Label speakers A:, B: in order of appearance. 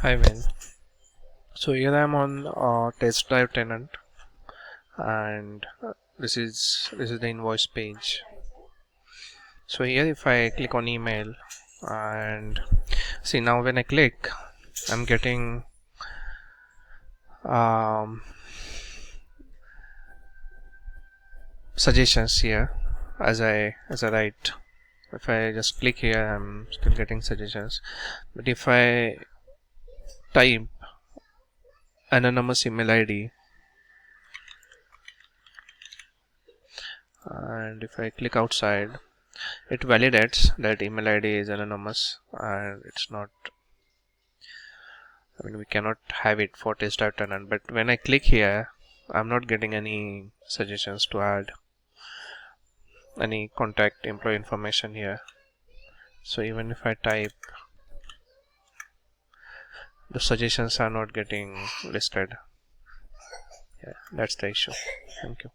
A: Hi, Wayne. So here I am on test drive tenant, and this is the invoice page. So here, if I click on email, and see now when I click, I'm getting um, suggestions here as I write. If I just click here, I'm still getting suggestions. But if I type anonymous email ID, and if I click outside, it validates that email ID is anonymous and it's not. I mean, we cannot have it for test drive tenant. But when I click here, I'm not getting any suggestions to add any contact employee information here. So even if I type, the suggestions are not getting listed. Yeah, that's the issue. Thank you.